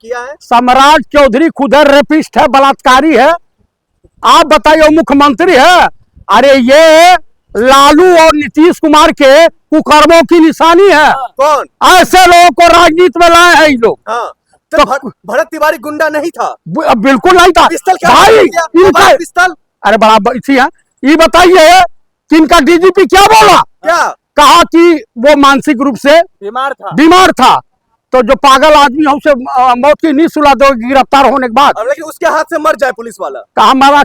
किया है? सम्राट चौधरी खुद रेपिस्ट है, बलात्कारी है। आप बताइए, मुख्यमंत्री है। अरे ये लालू और नीतीश कुमार के कुकर्मों की निशानी है। कौन? ऐसे लोगों को राजनीति में लाए हैं ये लोग। हाँ, तो भरत तिवारी गुंडा नहीं था? बिल्कुल नहीं था पिस्तल क्या भाई। इनका पिस्तल? अरे बड़ा इसी है। ये बताइए कि इनका डीजीपी क्या बोला? क्या कहा कि वो मानसिक रूप से बीमार था। तो जो पागल आदमी है उसे मौत की नींद सुला दो गिरफ्तार होने के बाद। लेकिन उसके हाथ से मर जाए पुलिस वाला। कहा मरा?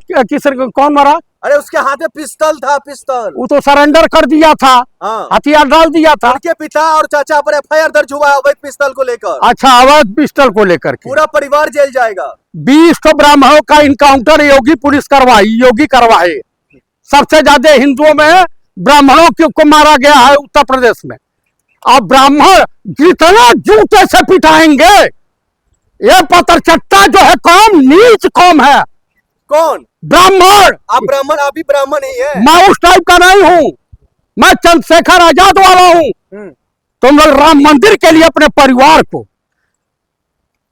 कौन मरा? अरे उसके हाथ में पिस्तल था, पिस्तल। वो तो सरेंडर कर दिया था। हाँ। हथियार डाल दिया था। उनके पिता और चाचा पर एफआईआर दर्ज हुआ है अवैध पिस्तल को लेकर। अच्छा, अवैध पिस्टल को लेकर के पूरा परिवार जेल जाएगा। 20 तो ब्राह्मणों का इनकाउंटर योगी पुलिस करवाई, योगी करवाए। सबसे ज्यादा हिंदुओं में ब्राह्मणों को मारा गया है उत्तर प्रदेश में। अब ब्राह्मण जितना जूते से पिटाएंगे, ये पत्रचट्टा जो है कौम, नीच कौम है। कौन? ब्राह्मण। आप ब्राह्मण? आप भी ब्राह्मण ही है। मैं उस टाइप का नहीं हूँ, मैं चंद्रशेखर आजाद वाला हूँ। तुम लोग राम मंदिर के लिए अपने परिवार को,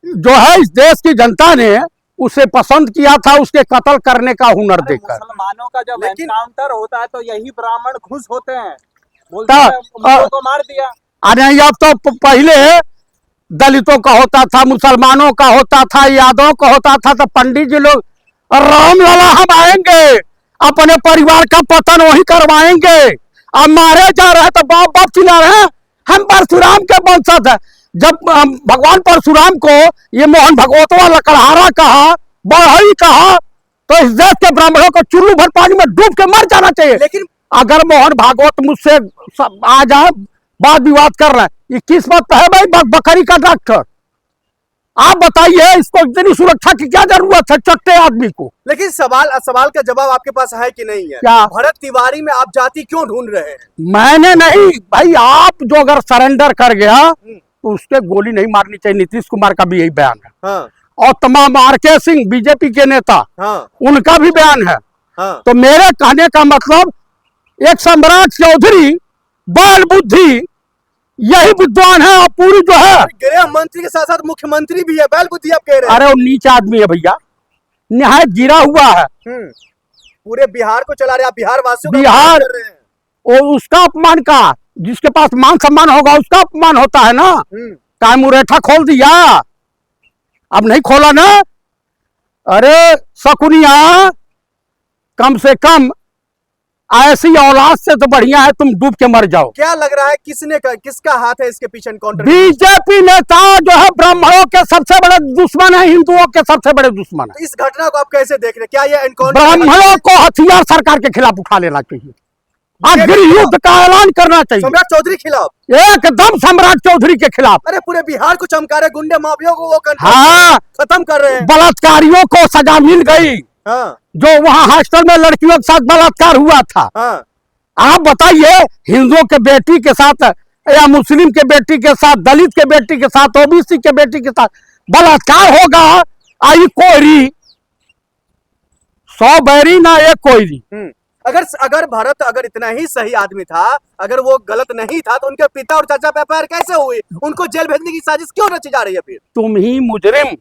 जो है इस देश की जनता ने उसे पसंद किया था, उसके कत्ल करने का हुनर देखकर। मुसलमानों का जब एनकाउंटर होता है तो यही ब्राह्मण खुश होते हैं, बोलते हैं उनको मार दिया। अरे अब तो पहले दलितों का होता था, मुसलमानों का होता था, यादवों का होता था। तो पंडित जी लोग राम लला हम आएंगे, अपने परिवार का पतन वही करवाएंगे। अब मारे जा रहे तो बाप बाप चिल्ला रहे हैं हम परशुराम के वंशज है। जब भगवान परशुराम को ये मोहन भगवतवा लकड़हारा कहा, बढ़ई कहा, तो इस देश के ब्राह्मणों को चुल्लू भर पानी में डूब के मर जाना चाहिए। लेकिन अगर मोहन भागवत मुझसे आ जाए, बात विवाद कर रहे हैं, ये किस्मत है भाई बकरी का डॉक्टर। आप बताइए, इसको इतनी सुरक्षा की क्या जरूरत है चट्टे आदमी को? लेकिन सवाल का जवाब आपके पास है कि नहीं है? क्या? भरत तिवारी में आप जाति क्यों ढूंढ रहे हैं? मैंने नहीं भाई, आप जो अगर सरेंडर कर गया तो उसके गोली नहीं मारनी चाहिए। नीतीश कुमार का भी यही बयान है। हाँ। और तमाम आर.के. सिंह बीजेपी के नेता, हाँ। उनका भी बयान है। हाँ। तो मेरे कहने का मतलब, एक सम्राट चौधरी बाल बुद्धि यही विद्वान है, और पूरी जो है गृह मंत्री के साथ साथ मुख्यमंत्री भी है, बैल बुद्धि आप कह रहे हैं? अरे वो नीच आदमी है भैया, निहायत गिरा हुआ है। पूरे बिहार को चला रहे, आप बिहार वासियों बिहार कर रहे हैं। और उसका अपमान का, जिसके पास मान सम्मान होगा उसका अपमान होता है ना। काय मुरेठा खोल दिया, अब नहीं खोला ना। अरे शकुनिया, कम से कम ऐसी औलाद से तो बढ़िया है तुम डूब के मर जाओ। क्या लग रहा है किसका हाथ है इसके पीछे? बीजेपी नेता जो है ब्राह्मणों के सबसे बड़े दुश्मन है, हिंदुओं के सबसे बड़े दुश्मन है। तो इस घटना को आप कैसे देख रहे हैं? क्या ये ब्राह्मणों को हथियार सरकार के खिलाफ उठा लेना चाहिए, गृह युद्ध का ऐलान करना चाहिए। सम्राट चौधरी खिलाफ? एकदम सम्राट चौधरी के खिलाफ। अरे पूरे बिहार को चमका रहे, गुंडे माफियों को वो हाँ, खत्म कर रहे हैं। बलात्कारियों को सजा मिल गई। हाँ। जो वहां हॉस्टल में लड़कियों के साथ बलात्कार हुआ था। हाँ। आप बताइए, हिंदुओं के बेटी के साथ या मुस्लिम के बेटी के साथ, दलित के बेटी के साथ, ओबीसी के बेटी के साथ बलात्कार होगा? आई कोयरी 100 बैरी ना एक कोयरी। अगर भरत अगर इतना ही सही आदमी था, अगर वो गलत नहीं था, तो उनके पिता और चाचा पे एफआईआर कैसे हुई? उनको जेल भेजने की साजिश क्यों रची जा रही है फिर? तुम ही मुजरिम,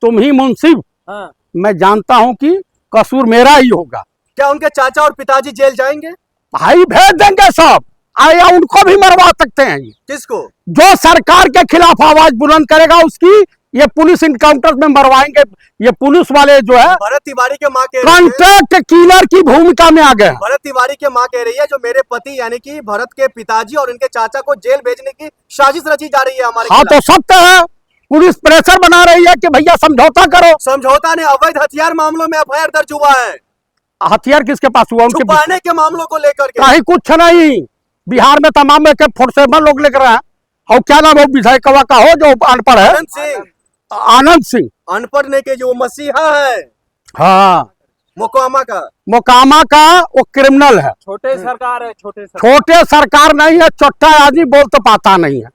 तुम ही मुंसिफ। हाँ। मैं जानता हूं कि कसूर मेरा ही होगा। क्या उनके चाचा और पिताजी जेल जाएंगे? भाई भेज देंगे सब, या उनको भी मरवा सकते हैं। किसको? जो सरकार के खिलाफ आवाज बुलंद करेगा उसकी ये पुलिस इनकाउंटर में मरवाएंगे। ये पुलिस वाले जो है भरत तिवारी के माँ कह कॉन्ट्रैक्ट किलर की भूमिका में आ गए। भरत तिवारी के माँ कह रही है, जो मेरे पति यानी कि भरत के पिताजी और उनके चाचा को जेल भेजने की साजिश रची जा रही है हमारे। हाँ, तो सत्य है, पुलिस प्रेशर बना रही है कि भैया समझौता करो। समझौता ने अवैध हथियार मामलों में एफआईआर दर्ज हुआ है। हथियार किसके पास हुआ? उनके छुपाने के मामलों को लेकर के कहीं कुछ नहीं। बिहार में तमाम फोर्सेबल लोग लेकर आए। और क्या नाम है विधायक का हो जो अनपढ़ है? आनंद सिंह। अनपढ़ नहीं के जो मसीहा है। हाँ, मोकामा का वो क्रिमिनल है। छोटे सरकार है, छोटे सरकार नहीं है, छोटा आदमी बोल तो पाता नहीं है।